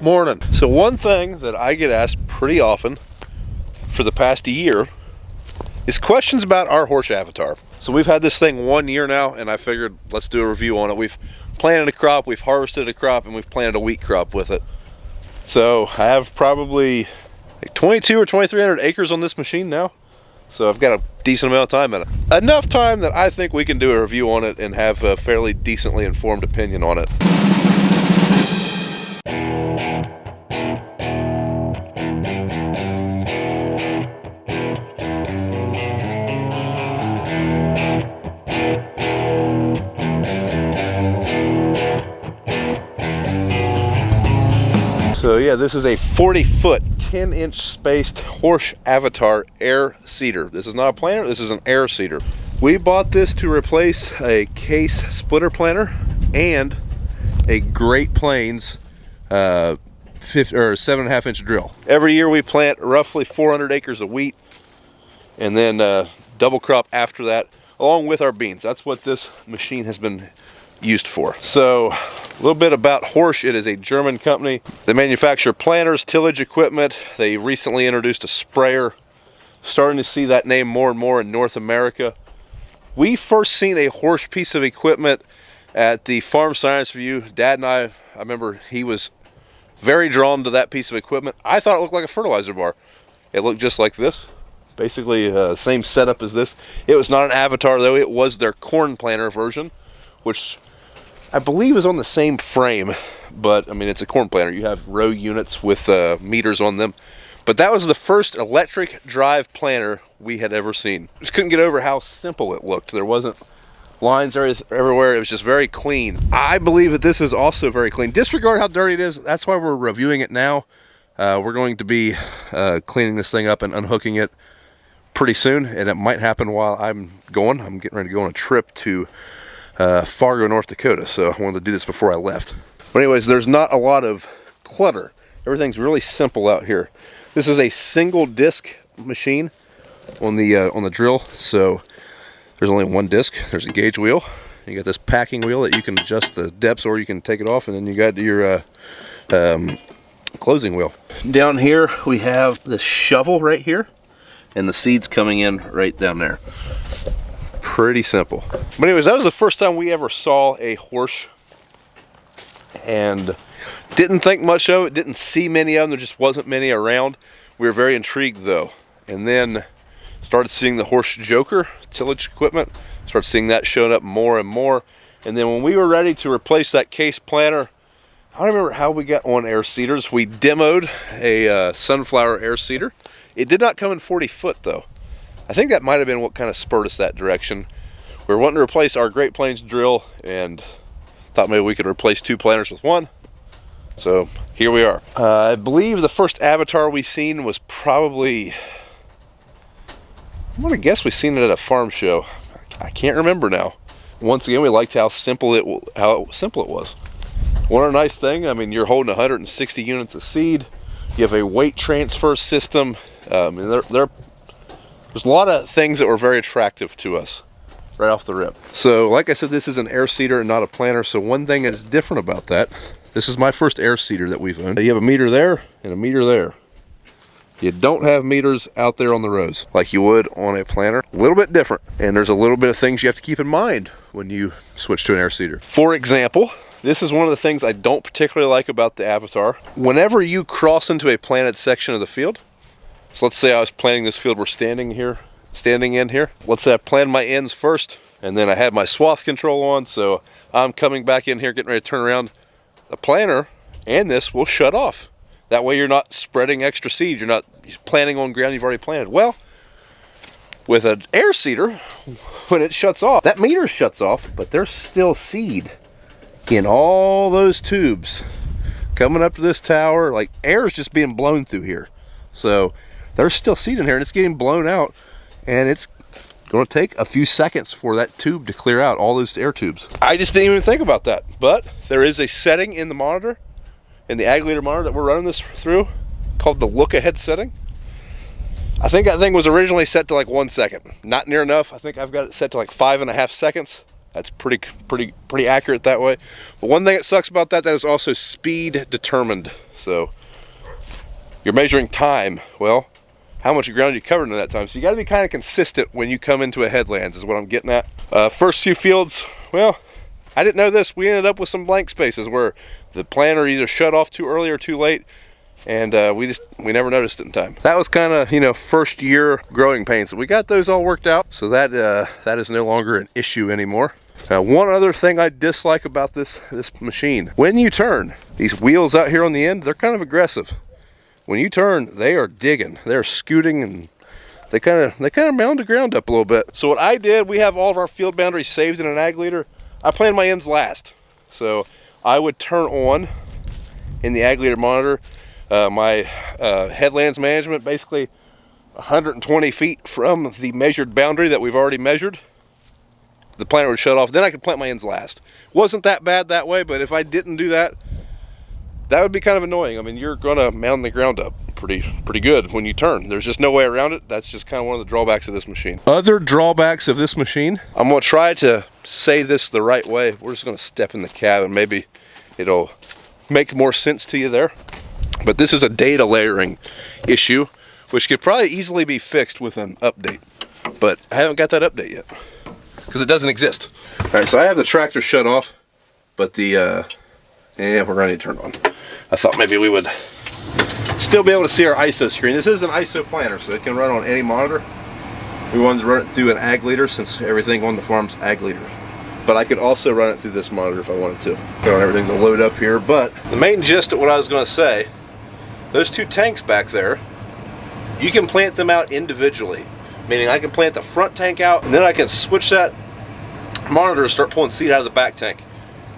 Morning. So one thing that I get asked pretty often for the past year is questions about our Horsch Avatar. So we've had this thing 1 year now, and I figured let's do a review on it. We've planted a crop, we've harvested a crop, and we've planted a wheat crop with it. So I have probably like 22 or 2300 acres on this machine now. So I've got a decent amount of time in it. Enough time that I think we can do a review on it and have a fairly decently informed opinion on it. So yeah, this is a 40-foot, 10-inch spaced Horsch Avatar air seeder. This is not a planter, this is an air seeder. We bought this to replace a case splitter planter and a Great Plains 7.5-inch drill. Every year we plant roughly 400 acres of wheat and then double crop after that, along with our beans. That's what this machine has been used for. So a little bit about Horsch. It is a German company. They manufacture planters, tillage equipment. They recently introduced a sprayer. Starting to see that name more and more in North America. We first seen a Horsch piece of equipment at the Farm Science Review. Dad and I remember he was very drawn to that piece of equipment. I thought it looked like a fertilizer bar. It looked just like this. Basically same setup as this. It was not an Avatar though. It was their corn planter version, which I believe is on the same frame, but I mean, it's a corn planter. You have row units with meters on them. But that was the first electric drive planter we had ever seen. Just couldn't get over how simple it looked. There wasn't lines everywhere. It was just very clean. I believe that this is also very clean. Disregard how dirty it is. That's why we're reviewing it now. We're going to be cleaning this thing up and unhooking it pretty soon, and it might happen while I'm going. I'm getting ready to go on a trip to Fargo, North Dakota, so I wanted to do this before I left. But anyways, there's not a lot of clutter. Everything's really simple out here. This is a single disc machine on the drill, so there's only one disc. There's a gauge wheel. You got this packing wheel that you can adjust the depths, or you can take it off, and then you got your closing wheel. Down here we have the shovel right here, and the seeds coming in right down there. Pretty simple. But anyways, that was the first time we ever saw a Horsch, and didn't think much of it, didn't see many of them. There just wasn't many around. We were very intrigued though, and then started seeing the Horsch Joker tillage equipment, started seeing that showing up more and more. And then when we were ready to replace that case planter, I don't remember how we got on air seeders. We demoed a sunflower air seeder. It did not come in 40 foot though. I think that might have been what kind of spurred us that direction. We were wanting to replace our Great Plains drill and thought maybe we could replace 2 planters with 1. So here we are. I believe the first Avatar we seen was probably, I'm gonna guess we seen it at a farm show. I can't remember now. Once again, we liked how simple it was. One nice thing, I mean, you're holding 160 units of seed. You have a weight transfer system. And there's a lot of things that were very attractive to us right off the rip. So like I said, this is an air seeder and not a planter. So one thing that is different about that, this is my first air seeder that we've owned. You have a meter there and a meter there. You don't have meters out there on the rows like you would on a planter. A little bit different. And there's a little bit of things you have to keep in mind when you switch to an air seeder. For example, this is one of the things I don't particularly like about the Avatar. Whenever you cross into a planted section of the field, so let's say I was planting this field we're standing in here. Let's say I planted my ends first, and then I had my swath control on, so I'm coming back in here, getting ready to turn around. The planter and this will shut off. That way you're not spreading extra seed. You're not planting on ground you've already planted. Well, with an air seeder, when it shuts off, that meter shuts off, but there's still seed in all those tubes coming up to this tower. Like, air is just being blown through here. So there's still seed in here, and it's getting blown out, and it's going to take a few seconds for that tube to clear out, all those air tubes. I just didn't even think about that, but there is a setting in the monitor, in the Agulator monitor that we're running this through, called the look ahead setting. I think that thing was originally set to like 1 second. Not near enough. I think I've got it set to like 5.5 seconds. That's pretty accurate that way. But one thing that sucks about that is also speed determined. So you're measuring time. Well, how much ground you covered in that time. So you got to be kind of consistent when you come into a headlands is what I'm getting at. First few fields, well, I didn't know this. We ended up with some blank spaces where the planter either shut off too early or too late, and we never noticed it in time. That was kind of, you know, first year growing pains. We got those all worked out, so that is no longer an issue anymore. Now, one other thing I dislike about this machine, when you turn, these wheels out here on the end, they're kind of aggressive. When you turn, they are digging, they're scooting, and they kind of mound the ground up a little bit. So what I did, we have all of our field boundaries saved in an ag leader. I planned my ends last. So I would turn on in the ag leader monitor my headlands management, basically 120 feet from the measured boundary that we've already measured. The planter would shut off, then I could plant my ends last. Wasn't that bad that way, but if I didn't do that, that would be kind of annoying. I mean, you're gonna mound the ground up pretty good when you turn. There's just no way around it. That's just kind of one of the drawbacks of this machine. Other drawbacks of this machine, I'm gonna try to say this the right way. We're just gonna step in the cab and maybe it'll make more sense to you there. But this is a data layering issue, which could probably easily be fixed with an update. But I haven't got that update yet, because it doesn't exist. All right, so I have the tractor shut off, but the, yeah, we're gonna need to turn it on. I thought maybe we would still be able to see our ISO screen. This is an ISO planner, so it can run on any monitor. We wanted to run it through an ag leader since everything on the farm's ag leader. But I could also run it through this monitor if I wanted to. Got on everything to load up here, but the main gist of what I was gonna say, those two tanks back there, you can plant them out individually. Meaning I can plant the front tank out, and then I can switch that monitor to start pulling seed out of the back tank.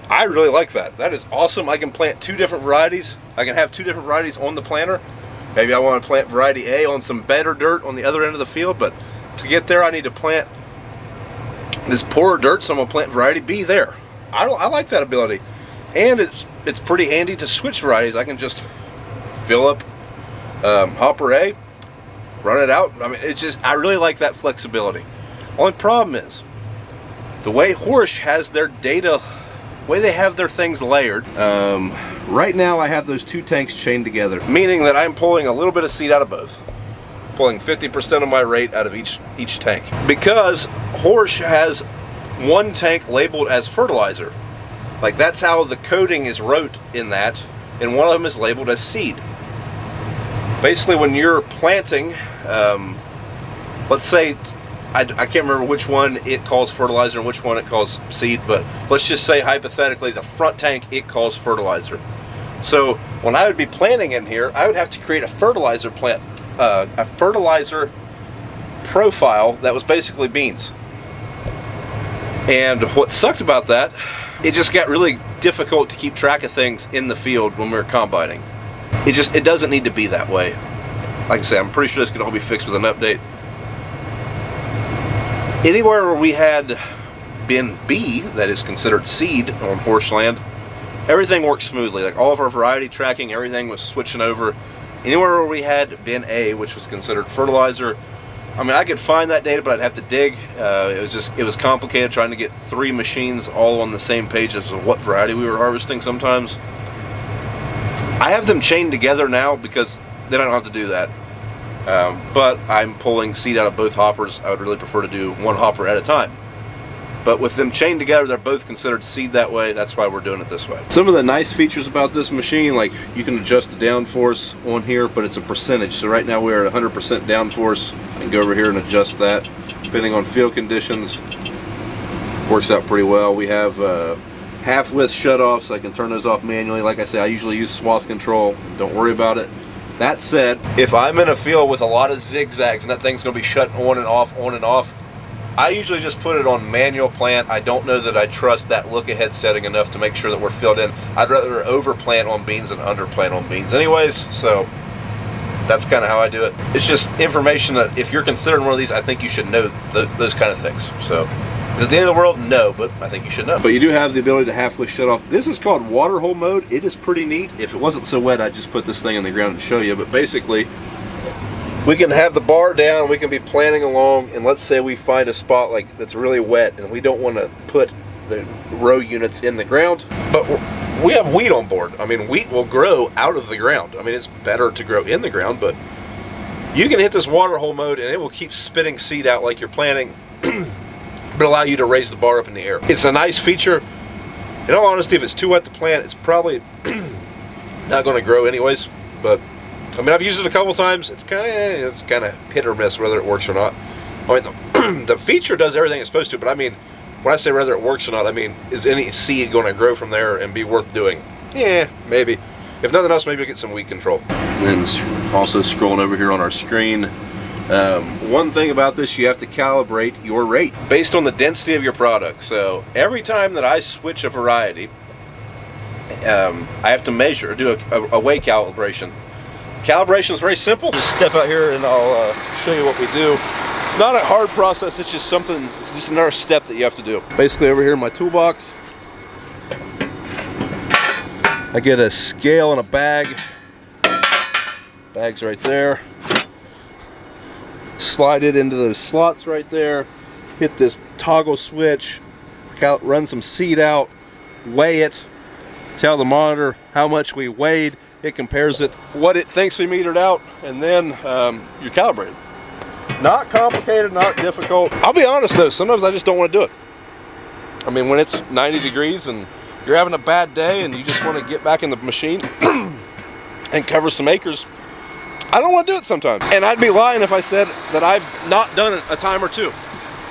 I really like that. That is awesome. I can plant two different varieties. I can have two different varieties on the planter. Maybe I want to plant variety A on some better dirt on the other end of the field, but to get there I need to plant this poorer dirt, so I'm going to plant variety B there. I like that ability. And it's pretty handy to switch varieties. I can just fill up hopper A, run it out. I mean, it's just, I really like that flexibility. Only problem is, the way Horsch has their data, way they have their things layered, right now I have those two tanks chained together, meaning that I'm pulling a little bit of seed out of both, pulling 50% of my rate out of each tank, because Horsch has one tank labeled as fertilizer. Like, that's how the coding is wrote in that, and one of them is labeled as seed. Basically, when you're planting, let's say, I can't remember which one it calls fertilizer and which one it calls seed, but let's just say hypothetically the front tank it calls fertilizer. So when I would be planting in here, I would have to create a fertilizer profile that was basically beans. And what sucked about that, it just got really difficult to keep track of things in the field when we were combining. It doesn't need to be that way. Like I say, I'm pretty sure this can all be fixed with an update. Anywhere where we had bin B, that is considered seed on Horsch land, everything worked smoothly. Like, all of our variety tracking, everything was switching over. Anywhere where we had bin A, which was considered fertilizer, I mean, I could find that data, but I'd have to dig. It was complicated trying to get three machines all on the same page as to what variety we were harvesting sometimes. I have them chained together now because then I don't have to do that. But I'm pulling seed out of both hoppers. I would really prefer to do one hopper at a time. But with them chained together, they're both considered seed that way. That's why we're doing it this way. Some of the nice features about this machine, like you can adjust the downforce on here, but it's a percentage. So right now we're at 100% downforce. I can go over here and adjust that depending on field conditions. Works out pretty well. We have half width shutoffs, so I can turn those off manually. Like I say, I usually use swath control. Don't worry about it. That said, if I'm in a field with a lot of zigzags and that thing's going to be shut on and off, I usually just put it on manual plant. I don't know that I trust that look ahead setting enough to make sure that we're filled in. I'd rather over plant on beans than under plant on beans anyways, so that's kind of how I do it. It's just information that if you're considering one of these, I think you should know those kind of things. So, is it the end of the world? No, but I think you should know. But you do have the ability to halfway shut off. This is called water hole mode. It is pretty neat. If it wasn't so wet, I'd just put this thing in the ground and show you. But basically, we can have the bar down, we can be planting along, and let's say we find a spot like that's really wet and we don't want to put the row units in the ground. But we have wheat on board. I mean, wheat will grow out of the ground. I mean, it's better to grow in the ground, but you can hit this water hole mode and it will keep spitting seed out like you're planting, but allow you to raise the bar up in the air. It's a nice feature. In all honesty, if it's too wet to plant, it's probably not going to grow anyways. But I mean, I've used it a couple times. It's kind of hit or miss whether it works or not. I mean, the feature does everything it's supposed to, but I mean, when I say whether it works or not, I mean, is any seed going to grow from there and be worth doing? Yeah, maybe. If nothing else, maybe we'll get some weed control. And then also scrolling over here on our screen, one thing about this, you have to calibrate your rate based on the density of your product. So every time that I switch a variety, I have to measure, do a weight calibration. Calibration is very simple. Just step out here and I'll show you what we do. It's not a hard process, it's just something, it's just another step that you have to do. Basically over here in my toolbox, I get a scale and a bag. Bag's right there. Slide it into those slots right there. Hit this toggle switch, run some seed out, weigh it, tell the monitor how much we weighed. It compares it, what it thinks we metered out, and then you're calibrated. Not complicated, not difficult. I'll be honest though, sometimes I just don't want to do it. I mean, when it's 90 degrees and you're having a bad day and you just want to get back in the machine and cover some acres, I don't want to do it sometimes. And I'd be lying if I said that I've not done it a time or two,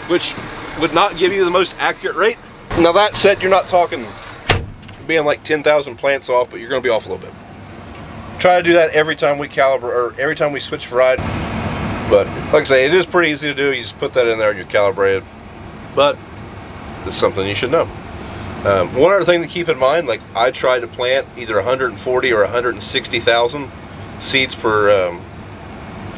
which would not give you the most accurate rate. Now that said, you're not talking being like 10,000 plants off, but you're going to be off a little bit. Try to do that every time we calibrate, or every time we switch variety. But like I say, it is pretty easy to do. You just put that in there and you're calibrated. But it's something you should know. One other thing to keep in mind, like I try to plant either 140 or 160,000 seeds per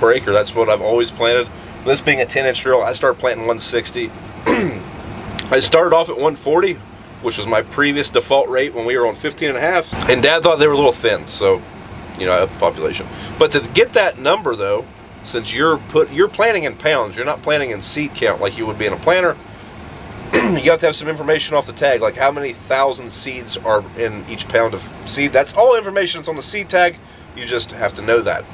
acre. That's what I've always planted. This being a 10-inch drill, I started planting 160. I started off at 140, which was my previous default rate when we were on 15.5. And Dad thought they were a little thin, so you know, population. But to get that number though, since you're planting in pounds, you're not planting in seed count like you would be in a planter. You have to have some information off the tag, like how many thousand seeds are in each pound of seed. That's all information that's on the seed tag. You just have to know that.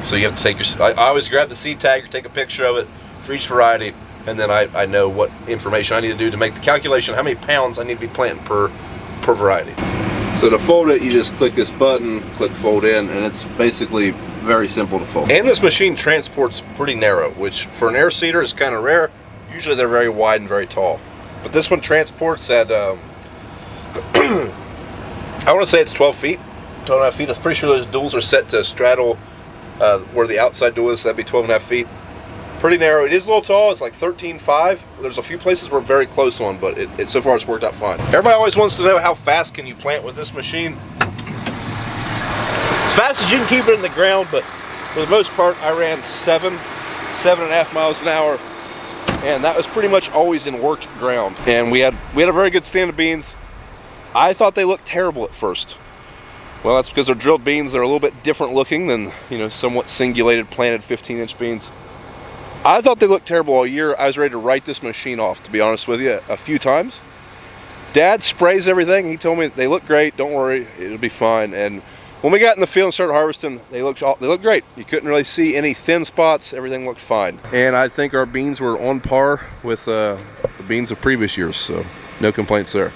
So you have to take your, I always grab the seed tag or take a picture of it for each variety, and then I know what information I need to do to make the calculation, how many pounds I need to be planting per variety. So to fold it, you just click this button, click fold in, and it's basically very simple to fold. And this machine transports pretty narrow, which for an air seeder is kind of rare. Usually they're very wide and very tall. But this one transports at, I want to say it's 12 feet, 12.5 feet. I'm pretty sure those duals are set to straddle where the outside dual is, so that'd be 12.5 feet. Pretty narrow. It is a little tall. It's like 13.5. There's a few places we're very close on, but it so far it's worked out fine. Everybody always wants to know how fast can you plant with this machine. As fast as you can keep it in the ground, but for the most part, I ran 7.5 miles an hour, and that was pretty much always in worked ground. And we had a very good stand of beans. I thought they looked terrible at first. Well, that's because they're drilled beans. They're a little bit different looking than, you know, somewhat singulated planted 15-inch beans. I thought they looked terrible all year. I was ready to write this machine off, to be honest with you, a few times. Dad sprays everything. He told me they look great. Don't worry, it'll be fine. And when we got in the field and started harvesting, they looked great. You couldn't really see any thin spots. Everything looked fine. And I think our beans were on par with the beans of previous years, so no complaints there.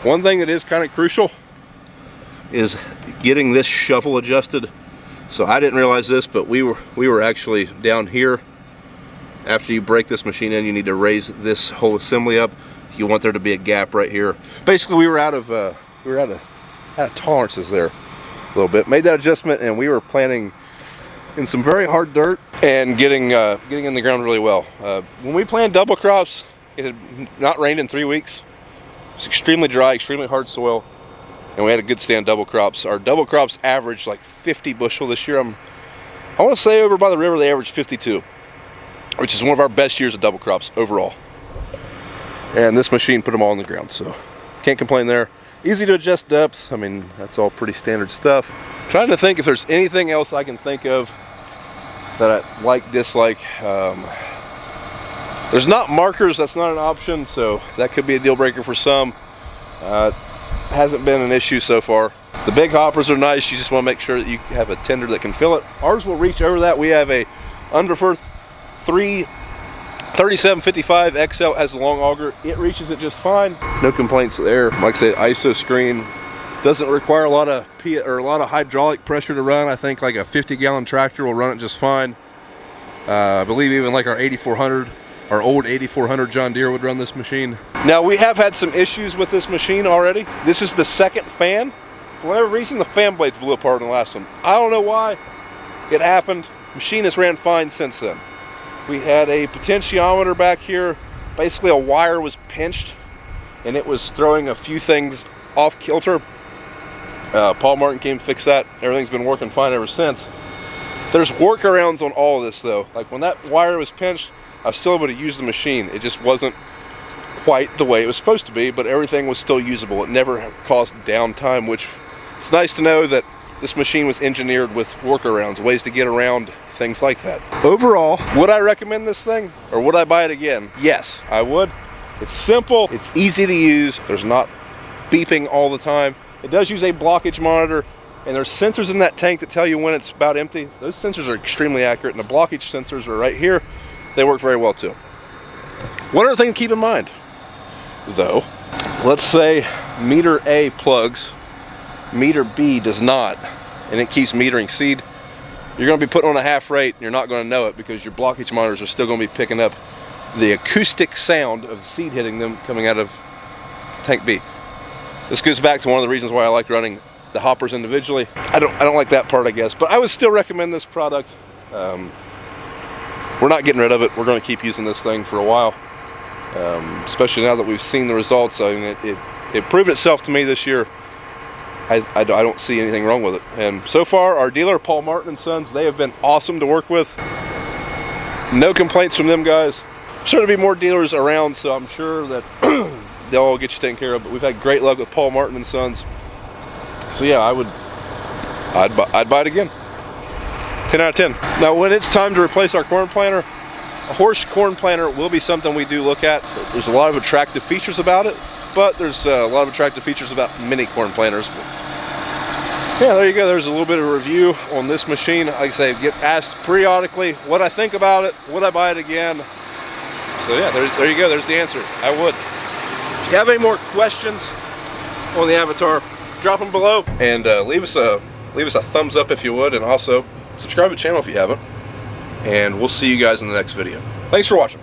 One thing that is kind of crucial is getting this shovel adjusted. So I didn't realize this, but we were actually down here. After you break this machine in, you need to raise this whole assembly up. You want there to be a gap right here. Basically, we were out of tolerances there a little bit. Made that adjustment, and we were planting in some very hard dirt and getting in the ground really well. When we planted double crops, it had not rained in 3 weeks. It's extremely dry, extremely hard soil, and we had a good stand double crops. Our double crops averaged like 50 bushel this year. I want to say over by the river they averaged 52. Which is one of our best years of double crops overall. And this machine put them all on the ground, so can't complain there. Easy to adjust depth. I mean, that's all pretty standard stuff. Trying to think if there's anything else I can think of that I like, dislike. There's not markers, that's not an option, so that could be a deal breaker for some. Hasn't been an issue so far. The big hoppers are nice, you just want to make sure that you have a tender that can fill it. Ours will reach over that. We have a Underfirth 3755 XL, has a long auger. It reaches it just fine. No complaints there. Like I said, ISO screen. Doesn't require a lot of hydraulic pressure to run. I think like a 50-gallon tractor will run it just fine. I believe even like our 8400, our old 8400 John Deere would run this machine. Now we have had some issues with this machine already. This is the second fan. For whatever reason, the fan blades blew apart in the last one. I don't know why. It happened. Machine has ran fine since then. We had a potentiometer back here. Basically a wire was pinched and it was throwing a few things off kilter. Paul Martin came to fix that. Everything's been working fine ever since. There's workarounds on all of this though. Like when that wire was pinched, I was still able to use the machine. It just wasn't quite the way it was supposed to be, but everything was still usable. It never caused downtime, which it's nice to know that this machine was engineered with workarounds, ways to get around things like that. Overall, would I recommend this thing or would I buy it again? Yes, I would. It's simple, it's easy to use, there's not beeping all the time. It does use a blockage monitor, and there's sensors in that tank that tell you when it's about empty. Those sensors are extremely accurate, and the blockage sensors are right here. They work very well too. One other thing to keep in mind, though, let's say meter A plugs, meter B does not, and it keeps metering seed. You're going to be putting on a half rate, and you're not going to know it because your blockage monitors are still going to be picking up the acoustic sound of seed hitting them coming out of tank B. This goes back to one of the reasons why I like running the hoppers individually. I don't like that part, I guess, but I would still recommend this product. We're not getting rid of it. We're going to keep using this thing for a while, especially now that we've seen the results. I mean, it proved itself to me this year. I don't see anything wrong with it. And so far, our dealer, Paul Martin & Sons, they have been awesome to work with. No complaints from them guys. Sure to be more dealers around, so I'm sure that they'll all get you taken care of, but we've had great luck with Paul Martin & Sons. So yeah, I'd buy it again. 10 out of 10. Now when it's time to replace our corn planter, a Horsch corn planter will be something we do look at. There's a lot of attractive features about it, but there's a lot of attractive features about mini corn planters. But yeah, there you go. There's a little bit of a review on this machine. Like I say, get asked periodically what I think about it, would I buy it again? So yeah, there you go. There's the answer. I would. If you have any more questions on the Avatar, drop them below, and leave us a thumbs up if you would, and also subscribe to the channel if you haven't, and we'll see you guys in the next video. Thanks for watching.